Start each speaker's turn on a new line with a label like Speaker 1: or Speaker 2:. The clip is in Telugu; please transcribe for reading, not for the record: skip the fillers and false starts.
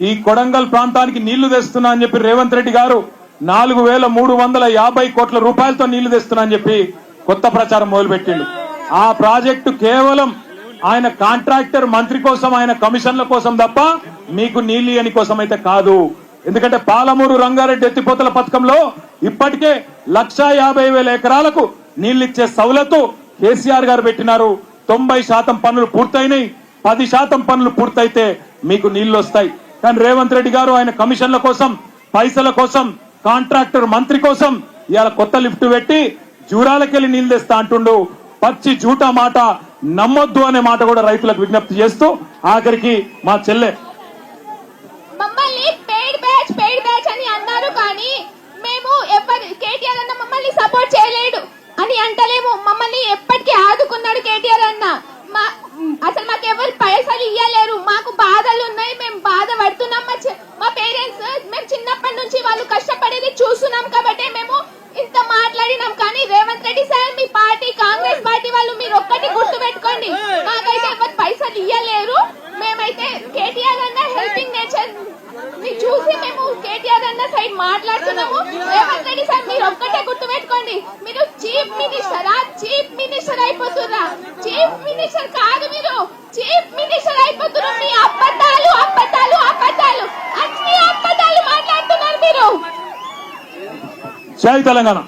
Speaker 1: ఈ కొడంగల్ ప్రాంతానికి నీళ్లు తెస్తున్నా అని చెప్పి రేవంత్ రెడ్డి గారు 4,350 కోట్ల రూపాయలతో నీళ్లు తెస్తున్నా అని చెప్పి కొత్త ప్రచారం మొదలుపెట్టిండు. ఆ ప్రాజెక్టు కేవలం ఆయన కాంట్రాక్టర్ మంత్రి కోసం, ఆయన కమిషన్ల కోసం తప్ప మీకు నీళ్లు ఇయ్యని కోసం అయితే కాదు. ఎందుకంటే పాలమూరు రంగారెడ్డి ఎత్తిపోతల పథకంలో ఇప్పటికే 1,50,000 ఎకరాలకు నీళ్లిచ్చే సౌలతు కేసీఆర్ గారు పెట్టినారు. 90% పనులు పూర్తయినాయి. 10% పనులు పూర్తయితే మీకు నీళ్లు వస్తాయి. కానీ రేవంత్ రెడ్డి గారు ఆయన కమిషన్ల కోసం, పైసల కోసం, కాంట్రాక్టర్ మంత్రి కోసం ఇవాళ కొత్త లిఫ్ట్ పెట్టి జూరాలకెళ్లి నీళ్లు తెస్తా అంటుండు. పచ్చి జూటా మాట నమ్మొద్దు అనే మాట కూడా రైతులకు విజ్ఞప్తి చేస్తూ ఆఖరికి మా చెల్లె
Speaker 2: మమ్మల్ని పెయిడ్ బ్యాచ్ అని అన్నారు. కానీ మేము కేటీఆర్ అన్న మమ్మల్ని సపోర్ట్ చేయలేడు అని అంటలేము. మమ్మల్ని ఎప్పటికీ ఆదుకున్నాడు కేటీఆర్ అన్న. అసలు మాకు ఎవరు పైసలు ఇయ్యలేరు. మాకు బాధలు ఉన్నాయి, మేము బాధ పడుతున్నాం. మా పేరెంట్స్ మేము చిన్నప్పటి నుంచి వాళ్ళు కష్టపడేది చూస్తున్నాం కాబట్టి మేము ఇంత మాట్లాడినాం. కానీ రేవంత్ రెడ్డి సార్, మీ పార్టీ కాంగ్రెస్ పార్టీ వాళ్ళు మీరు ఒక్కటి గుర్తు పెట్టుకోండి, మాకైతే ఎవరు పైసలు ఇయ్యలేరు. మేమైతే కేటీఆర్ అన్న హెల్పింగ్ నేచర్ ని చూసి మేము కేటీఆర్ అన్న సైడ్ మాట్లాడుతున్నాము. రేవంత్ రెడ్డి సార్ మీరు ఒక్కటే గుర్తు పెట్టుకోండి, మీరు చీఫ్ మినిస్టర్ అయిపోతున్నా. చీఫ్ మినిస్టర్ కాదు, మీరు చీఫ్ మినిస్టర్ అయిపోతున్నారు. మీ అబద్ధాలు అన్ని అబద్ధాలు మాట్లాడుతున్నారు మీరు.
Speaker 1: జై తెలంగాణ.